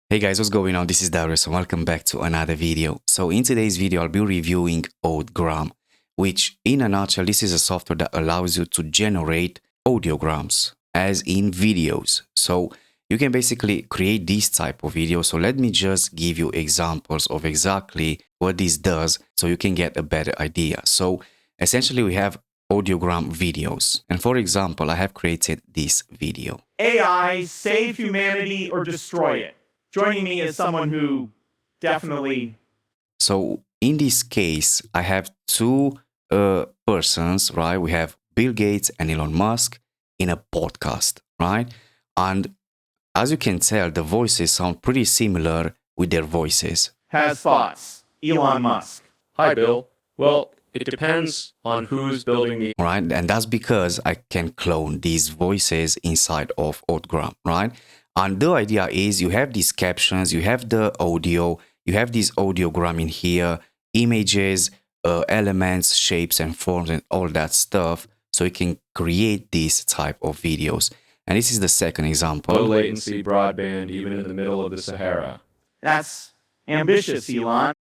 Hey guys, what's going on? This is Darius and welcome back to another video. So in today's video, I'll be reviewing AudGram, which in a nutshell, this is a software that allows you to generate audiograms, as in videos. So you can basically create this type of video. So let me just give you examples of exactly what this does so you can get a better idea. So essentially we have audiogram videos. And for example, I have created this video. AI, save humanity or destroy it. Joining me is someone who definitely... So in this case, I have two persons, right? We have Bill Gates and Elon Musk in a podcast, right? And as you can tell, the voices sound pretty similar with their voices. has thoughts. Elon Musk. Hi, Bill. Well, it depends on who's building the... Right? And that's because I can clone these voices inside of AudGram, right? And the idea is you have these captions, you have the audio, you have this audiogram in here, images, elements, shapes and forms and all that stuff. So you can create this type of videos. And this is the second example. low latency broadband even in the middle of the Sahara. That's ambitious, Elon.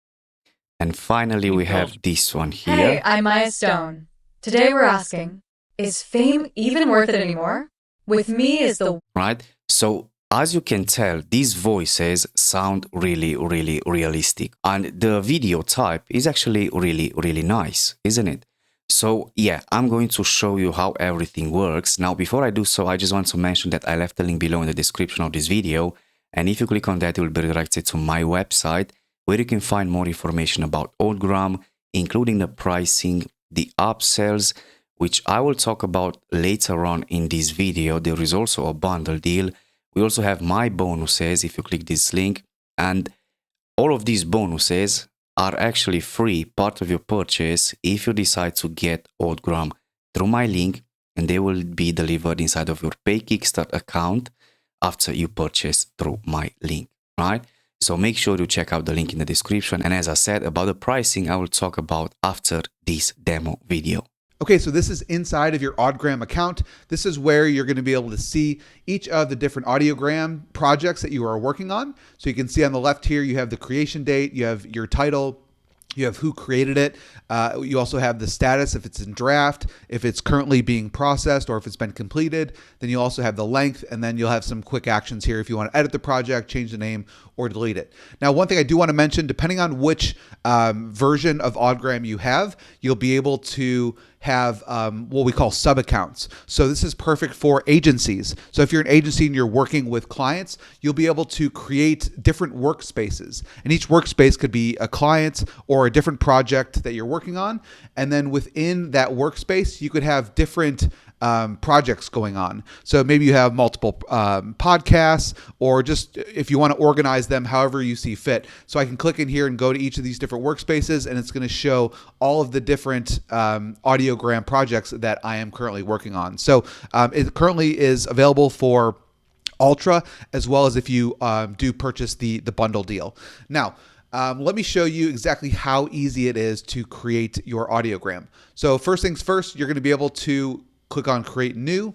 And finally, we have this one here. Hey, I'm Maya Stone. Today we're asking, is fame even worth it anymore? With me is the... Right? So as you can tell, these voices sound really, really realistic. And the video type is actually really, really nice, isn't it? So yeah, I'm going to show you how everything works. Now, before I do so, I just want to mention that I left a link below in the description of this video. And if you click on that, it will be redirected to my website, where you can find more information about AudGram, including the pricing, the upsells, which I will talk about later on in this video. There is also a bundle deal. We also have my bonuses if you click this link, and all of these bonuses are actually free, part of your purchase, if you decide to get AudGram through my link, and they will be delivered inside of your Pay Kickstart account after you purchase through my link, right? So make sure to check out the link in the description. And as I said about the pricing, I will talk about after this demo video. Okay, so this is inside of your AudGram account. This is where you're going to be able to see each of the different audiogram projects that you are working on. So you can see on the left here, you have the creation date, you have your title, you have who created it. You also have the status, if it's in draft, if it's currently being processed, or if it's been completed. Then you also have the length, and then you'll have some quick actions here if you want to edit the project, change the name, or delete it. Now, one thing I do want to mention, depending on which version of AudGram you have, you'll be able to have what we call sub-accounts. So this is perfect for agencies. So if you're an agency and you're working with clients, you'll be able to create different workspaces. And each workspace could be a client or a different project that you're working on. And then within that workspace, you could have different projects going on. So maybe you have multiple podcasts, or just if you want to organize them however you see fit. So I can click in here and go to each of these different workspaces, and it's going to show all of the different audiogram projects that I am currently working on. So it currently is available for Ultra, as well as if you do purchase the bundle deal. Now, let me show you exactly how easy it is to create your audiogram. So first things first, you're going to be able to click on create new,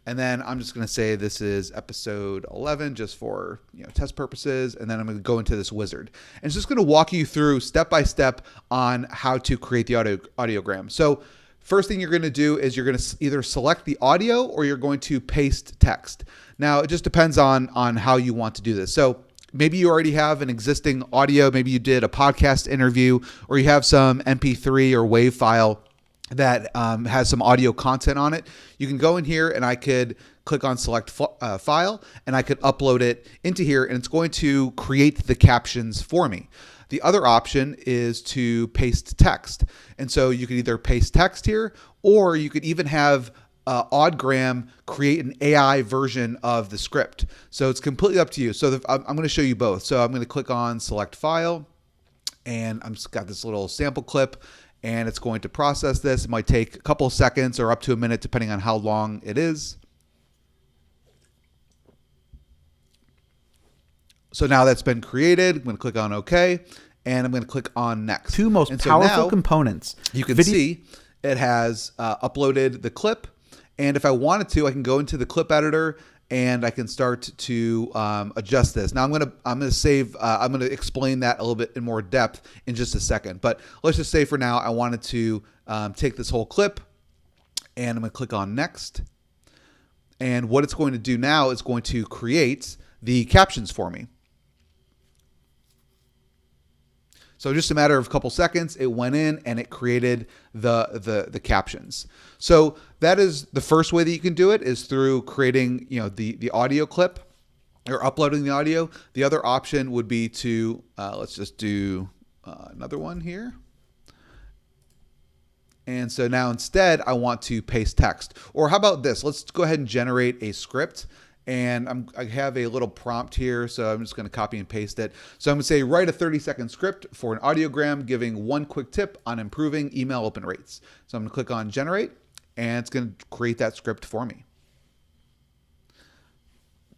and then I'm just going to say this is episode 11 just for test purposes, and then I'm going to go into this wizard, and it's just going to walk you through step by step on how to create the audiogram. So first thing you're going to do is you're going to either select the audio or you're going to paste text. Now it just depends on how you want to do this. So maybe you already have an existing audio, maybe you did a podcast interview, or you have some MP3 or WAV file that has some audio content on it. You can go in here and I could click on select file, and I could upload it into here, and it's going to create the captions for me. The other option is to paste text. And so you could either paste text here, or you could even have AudGram create an AI version of the script. So it's completely up to you. So I'm going to show you both. So I'm going to click on select file, and I'm just got this little sample clip, and it's going to process this. It might take a couple of seconds or up to a minute, depending on how long it is. So now that's been created. I'm going to click on OK, and I'm going to click on next. Two most powerful components. You can see it has uploaded the clip. And if I wanted to, I can go into the clip editor and I can start to adjust this. Now I'm gonna explain that a little bit in more depth in just a second. But let's just say for now I wanted to take this whole clip, and I'm gonna click on next. And what it's going to do now is going to create the captions for me. So just a matter of a couple seconds, it went in and it created the captions. So that is the first way that you can do it, is through creating, the audio clip or uploading the audio. The other option would be to let's just do another one here. And so now instead I want to paste text. Or how about this? Let's go ahead and generate a script. And I have a little prompt here, so I'm just going to copy and paste it. So I'm going to say, write a 30-second script for an audiogram giving one quick tip on improving email open rates. So I'm going to click on generate, and it's going to create that script for me.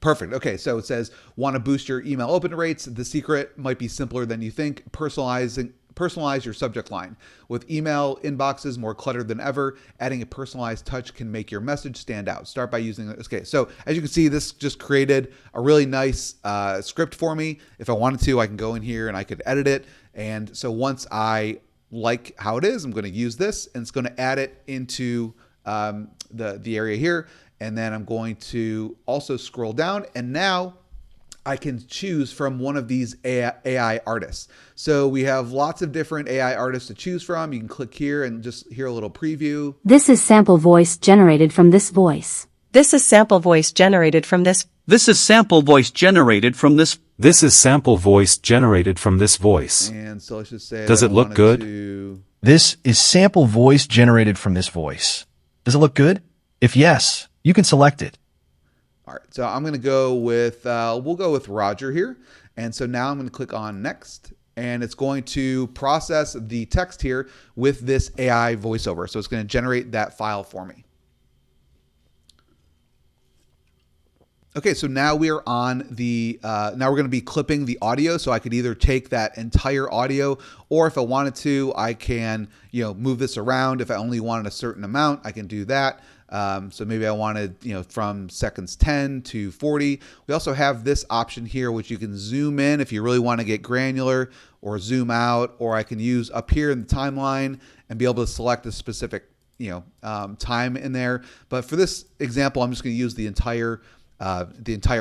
Perfect. Okay, so it says, want to boost your email open rates? The secret might be simpler than you think. Personalize your subject line. With email inboxes more cluttered than ever, adding a personalized touch can make your message stand out. Start by using this. Okay, so as you can see, this just created a really nice script for me. If I wanted to, I can go in here and I could edit it. And so once I like how it is, I'm going to use this, and it's going to add it into the area here. And then I'm going to also scroll down, and now I can choose from one of these AI artists. So we have lots of different AI artists to choose from. You can click here and just hear a little preview. This is sample voice generated from this voice. This is sample voice generated from this. This is sample voice generated from this. This is sample voice generated from this voice. And so let's just say, does it look good? This is sample voice generated from this voice. Does it look good? If yes, you can select it. All right, so I'm going to go with, we'll go with Roger here. And so now I'm going to click on next, and it's going to process the text here with this AI voiceover. So it's going to generate that file for me. Okay, so now we are on the, now we're going to be clipping the audio. So I could either take that entire audio, or if I wanted to, I can, move this around. If I only wanted a certain amount, I can do that. So maybe I wanted, from seconds 10 to 40. We also have this option here, which you can zoom in if you really want to get granular, or zoom out, or I can use up here in the timeline and be able to select a specific, time in there. But for this example, I'm just going to use the entire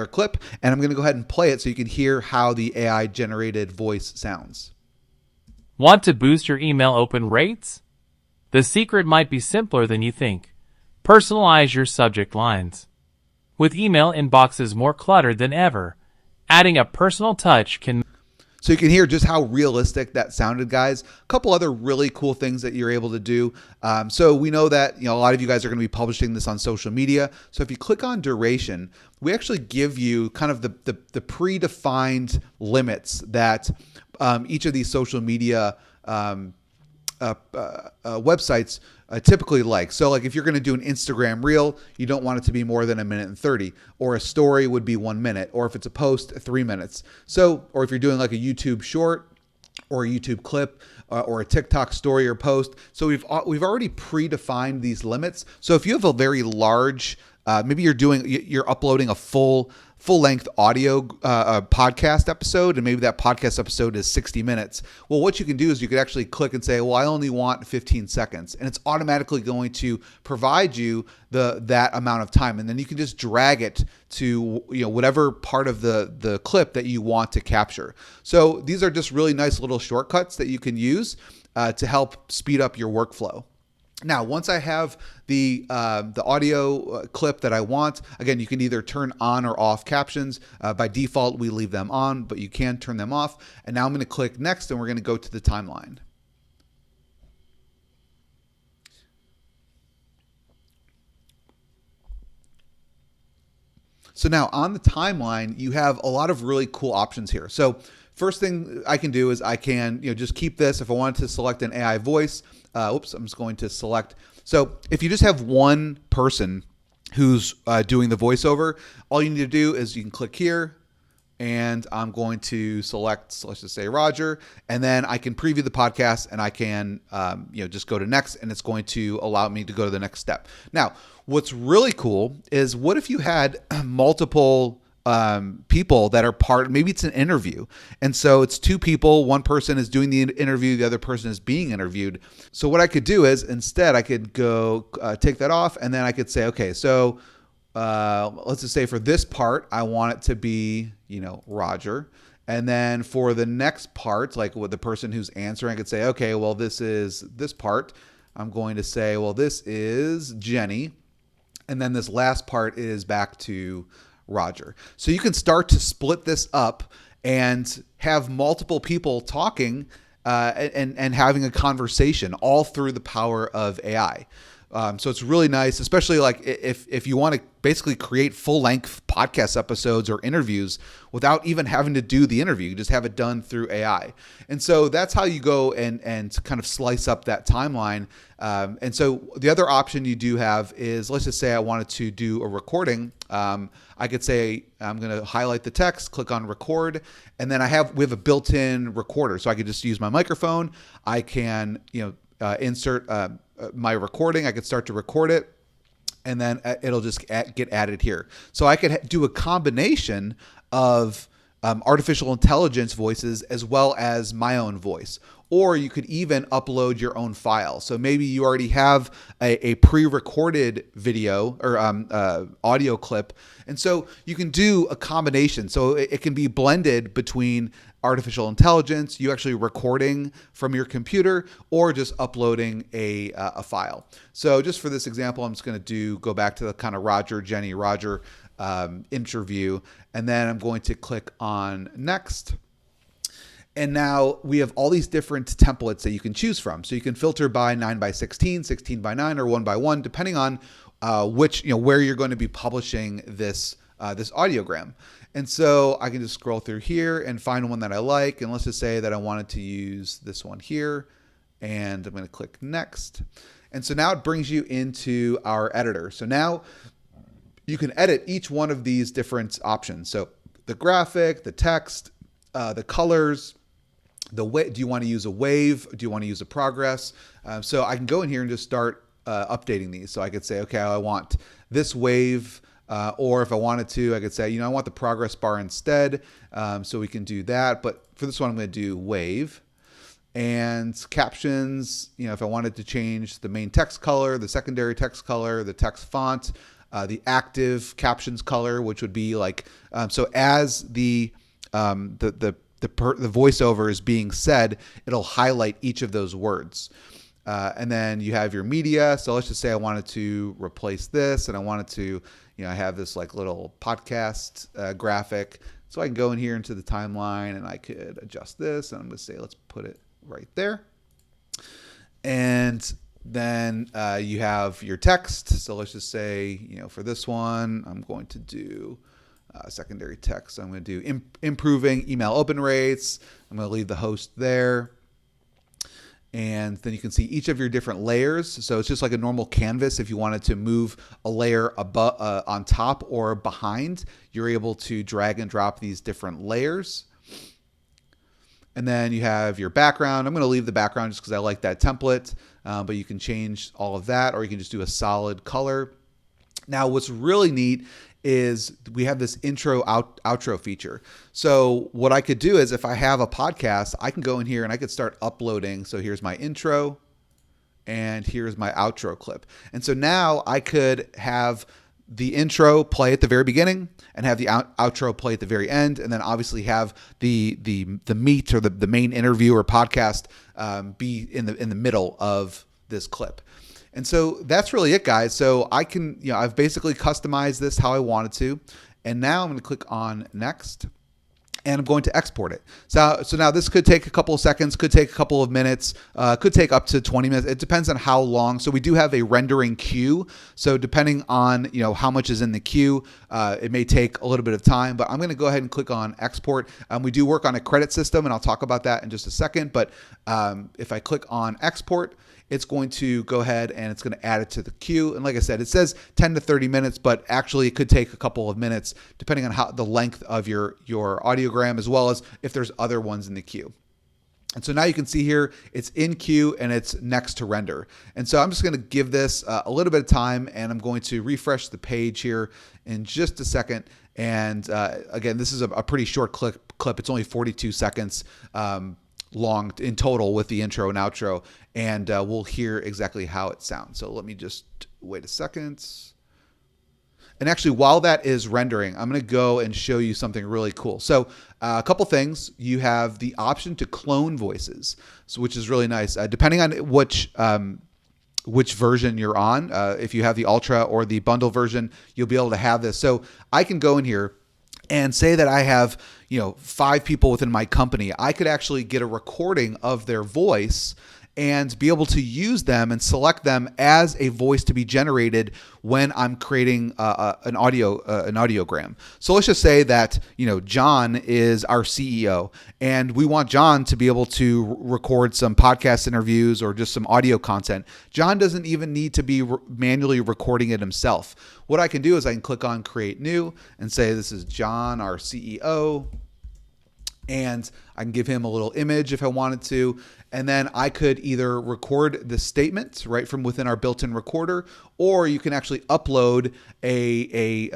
clip, and I'm going to go ahead and play it so you can hear how the AI generated voice sounds. Want to boost your email open rates? The secret might be simpler than you think. Personalize your subject lines. With email inboxes more cluttered than ever, adding a personal touch can... So you can hear just how realistic that sounded, guys. A couple other really cool things that you're able to do. So we know that a lot of you guys are going to be publishing this on social media. So if you click on duration, we actually give you kind of the predefined limits that each of these social media websites typically like. So like if you're going to do an Instagram reel, you don't want it to be more than 1:30, or a story would be 1 minute, or if it's a post, 3 minutes. So, or if you're doing like a YouTube short or a YouTube clip or a TikTok story or post. So we've already predefined these limits. So if you have a very large, maybe you're uploading a full-length audio podcast episode, and maybe that podcast episode is 60 minutes. Well, what you can do is you could actually click and say, well, I only want 15 seconds, and it's automatically going to provide you that amount of time, and then you can just drag it to whatever part of the clip that you want to capture. So these are just really nice little shortcuts that you can use to help speed up your workflow. Now, once I have the audio clip that I want, again, you can either turn on or off captions. By default, we leave them on, but you can turn them off. And now I'm going to click next, and we're going to go to the timeline. So now on the timeline, you have a lot of really cool options here. So first thing I can do is I can just keep this. If I wanted to select an AI voice, I'm just going to select. So if you just have one person who's doing the voiceover, all you need to do is you can click here, and I'm going to select, so let's just say Roger, and then I can preview the podcast, and I can just go to next, and it's going to allow me to go to the next step. Now, what's really cool is what if you had multiple people that are part, maybe it's an interview. And so it's two people, one person is doing the interview, the other person is being interviewed. So what I could do is instead I could go take that off, and then I could say, okay, so let's just say for this part, I want it to be, Roger. And then for the next part, like with the person who's answering, I could say, okay, well, this is this part. I'm going to say, well, this is Jenny. And then this last part is back to Roger. So you can start to split this up and have multiple people talking and having a conversation all through the power of AI. So it's really nice, especially like if you want to basically create full-length podcast episodes or interviews without even having to do the interview. You just have it done through AI. And so that's how you go and kind of slice up that timeline. And so the other option you do have is, let's just say I wanted to do a recording. I could say I'm going to highlight the text, click on record, and then we have a built-in recorder. So I could just use my microphone. I can, insert my recording. I could start to record it, and then it'll just get added here. So I could do a combination of artificial intelligence voices as well as my own voice. Or you could even upload your own file. So maybe you already have a pre-recorded video or audio clip. And so you can do a combination. So it can be blended between artificial intelligence, you actually recording from your computer, or just uploading a file. So just for this example, I'm just going to go back to the kind of Roger interview. And then I'm going to click on next. And now we have all these different templates that you can choose from. So you can filter by 9:16, 16:9, or 1:1, depending on which, where you're going to be publishing this audiogram. And so I can just scroll through here and find one that I like. And let's just say that I wanted to use this one here. And I'm going to click next. And so now it brings you into our editor. So now you can edit each one of these different options. So the graphic, the text, the colors, do you want to use a wave? Do you want to use a progress? So I can go in here and just start updating these. So I could say, okay, I want this wave, or if I wanted to, I could say, I want the progress bar instead. So we can do that. But for this one, I'm going to do wave. And captions, if I wanted to change the main text color, the secondary text color, the text font, the active captions color, which would be like, so as the voiceover is being said, it'll highlight each of those words. And then you have your media. So let's just say I wanted to replace this, and I wanted to, I have this like little podcast graphic. So I can go in here into the timeline, and I could adjust this, and I'm going to say, let's put it right there. And then you have your text. So let's just say, for this one, I'm going to do secondary text. So I'm going to do improving email open rates. I'm going to leave the host there. And then you can see each of your different layers. So it's just like a normal canvas. If you wanted to move a layer above, on top or behind, you're able to drag and drop these different layers. And then you have your background. I'm going to leave the background just because I like that template, but you can change all of that, or you can just do a solid color. Now, what's really neat is we have this intro outro feature. So what I could do is, if I have a podcast, I can go in here and I could start uploading. So here's my intro and here's my outro clip. And so now I could have the intro play at the very beginning and have the outro play at the very end, and then obviously have the meat or the main interview or podcast be in the middle of this clip. And so that's really it, guys. So I can, I've basically customized this how I wanted to. And now I'm going to click on next. and I'm going to export it. So now this could take a couple of seconds, could take a couple of minutes, could take up to 20 minutes. It depends on how long. So we do have a rendering queue. So depending on how much is in the queue, it may take a little bit of time, but I'm going to go ahead and click on export. We do work on a credit system, and I'll talk about that in just a second. But if I click on export, it's going to go ahead and it's going to add it to the queue. And like I said, it says 10 to 30 minutes, but actually it could take a couple of minutes depending on how the length of your audiogram, as well as if there's other ones in the queue. And so now you can see here, it's in queue and it's next to render. And so I'm just going to give this a little bit of time, and I'm going to refresh the page here in just a second. And again, this is a pretty short clip. It's only 42 seconds long in total with the intro and outro, and we'll hear exactly how it sounds. So let me just wait a second. And actually, while that is rendering, I'm going to go and show you something really cool. So a couple things. You have the option to clone voices, which is really nice. Depending on which version you're on, if you have the Ultra or the bundle version, you'll be able to have this. So I can go in here and say that I have 5 people within my company. I could actually get a recording of their voice and be able to use them and select them as a voice to be generated when I'm creating an audiogram. So let's just say that John is our CEO, and we want John to be able to record some podcast interviews or just some audio content. John doesn't even need to be manually recording it himself. What I can do is I can click on Create New and say this is John, our CEO. And I can give him a little image if I wanted to. And then I could either record the statement right from within our built-in recorder, or you can actually upload a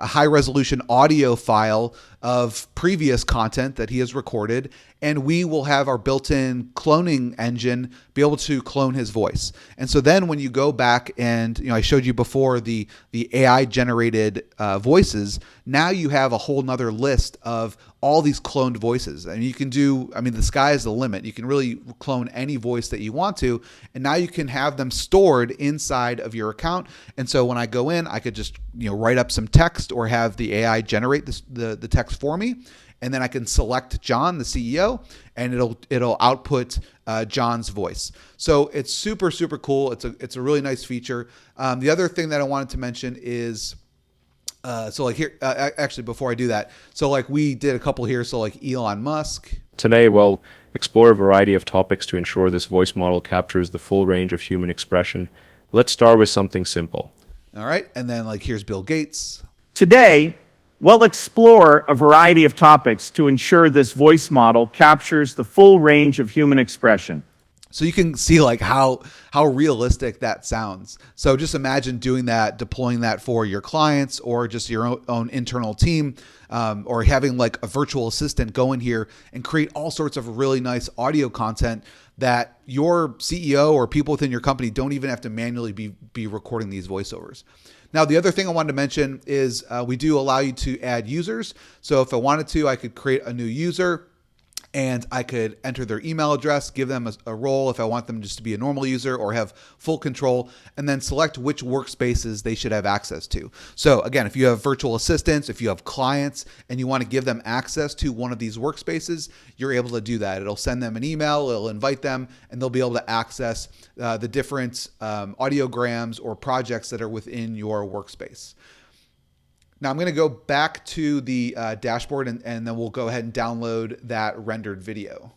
high resolution audio file of previous content that he has recorded, and we will have our built-in cloning engine be able to clone his voice. And so then when you go back and, I showed you before the AI generated voices, now you have a whole nother list of all these cloned voices. And you can the sky is the limit. You can really clone any voice that you want to, and now you can have them stored inside of your account. And so when I go in, I could just write up some text or have the AI generate the text for me, and then I can select John, the CEO, and it'll output John's voice. So it's super, super cool. It's a really nice feature. The other thing that I wanted to mention is actually before I do that, we did a couple here. So like Elon Musk. Today, we'll explore a variety of topics to ensure this voice model captures the full range of human expression. Let's start with something simple. All right. And then here's Bill Gates. Today, we'll explore a variety of topics to ensure this voice model captures the full range of human expression. So you can see how realistic that sounds. So just imagine doing that, deploying that for your clients or just your own internal team, or having a virtual assistant go in here and create all sorts of really nice audio content that your CEO or people within your company don't even have to manually be recording these voiceovers. Now, the other thing I wanted to mention is we do allow you to add users. So if I wanted to, I could create a new user, and I could enter their email address, give them a role if I want them just to be a normal user or have full control, and then select which workspaces they should have access to. So again, if you have virtual assistants, if you have clients, and you want to give them access to one of these workspaces, you're able to do that. It'll send them an email, it'll invite them, and they'll be able to access the different audiograms or projects that are within your workspace. Now I'm going to go back to the dashboard, and then we'll go ahead and download that rendered video.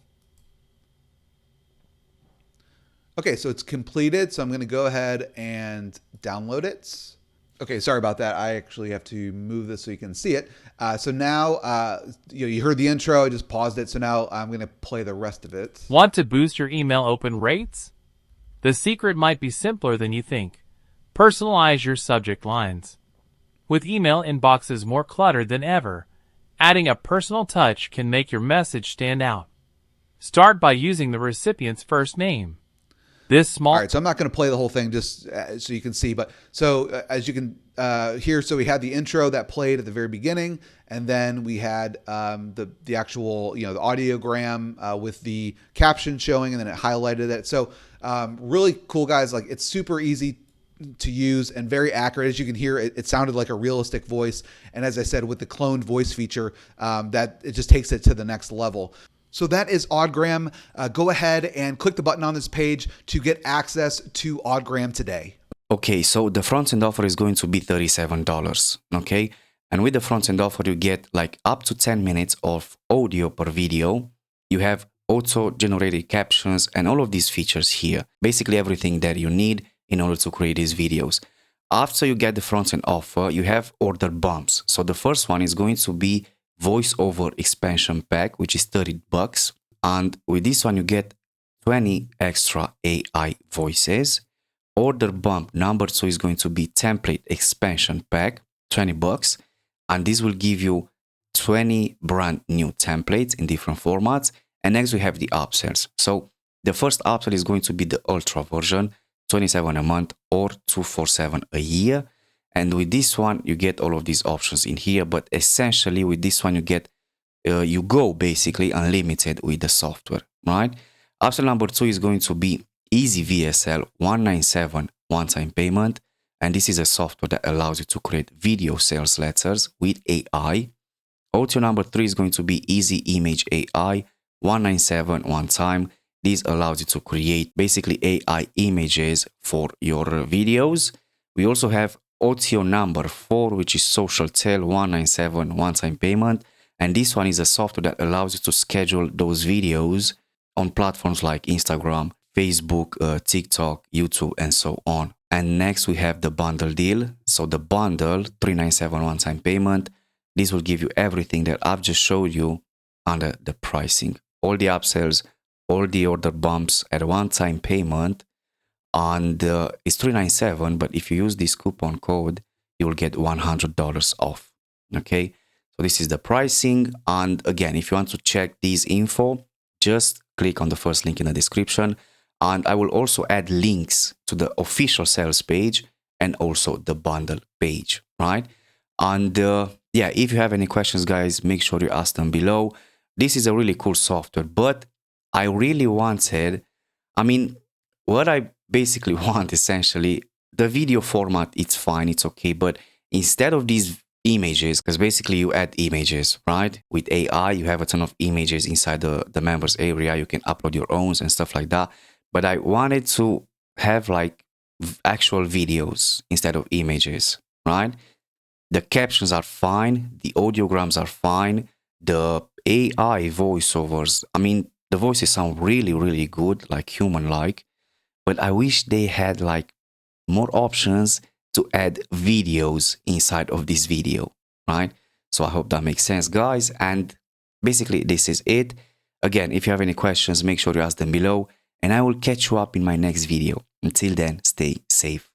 Okay, so it's completed. So I'm going to go ahead and download it. Okay, sorry about that. I actually have to move this so you can see it. So now you heard the intro. I just paused it. So now I'm going to play the rest of it. Want to boost your email open rates? The secret might be simpler than you think. Personalize your subject lines. With email inboxes more cluttered than ever, adding a personal touch can make your message stand out. Start by using the recipient's first name. All right, so I'm not going to play the whole thing just so you can see, but so as you can hear, so we had the intro that played at the very beginning, and then we had the actual, the audiogram with the caption showing, and then it highlighted it. So really cool, guys. It's super easy to use and very accurate. As you can hear, it sounded like a realistic voice. And as I said, with the cloned voice feature, that it just takes it to the next level. So that is AudGram. Go ahead and click the button on this page to get access to AudGram today. Okay, so the front-end offer is going to be $37, okay? And with the front-end offer, you get like up to 10 minutes of audio per video. You have auto-generated captions and all of these features here. Basically everything that you need in order to create these videos. After you get the front-end offer, you have order bumps. So the first one is going to be voiceover expansion pack, which is $30. And with this one, you get 20 extra AI voices. Order bump number 2 is going to be template expansion pack, $20. And this will give you 20 brand new templates in different formats. And next we have the upsells. So the first upsell is going to be the ultra version, $27 a month or $247 a year. And with this one, you get all of these options in here. But essentially with this one, you get, you go basically unlimited with the software, right? Upsell number 2 is going to be Easy VSL 197 one-time payment. And this is a software that allows you to create video sales letters with AI. Option number 3 is going to be Easy Image AI 197 one time. This allows you to create basically AI images for your videos. We also have audio number 4, which is Social Tail 197 one-time payment. And this one is a software that allows you to schedule those videos on platforms like Instagram, Facebook, TikTok, YouTube, and so on. And next we have the bundle deal. So the bundle, $397 one-time payment. This will give you everything that I've just showed you under the pricing. All the upsells, all the order bumps at a one-time payment. And it's $397, but if you use this coupon code, you will get $100 off. Okay, so this is the pricing. And again, if you want to check these info, just click on the first link in the description. And I will also add links to the official sales page and also the bundle page, right? And yeah, if you have any questions, guys, make sure you ask them below. This is a really cool software, but I really wanted, I mean, what I basically want essentially, the video format, it's fine, it's okay, but instead of these images, because basically you add images, right? With AI, you have a ton of images inside the members area. You can upload your own and stuff like that. But I wanted to have like actual videos instead of images, right? The captions are fine. The audiograms are fine. The AI voiceovers, I mean, the voices sound really, really good, like human-like. But I wish they had like more options to add videos inside of this video, right? So I hope that makes sense, guys. And basically, this is it. Again, if you have any questions, make sure you ask them below. And I will catch you up in my next video. Until then, stay safe.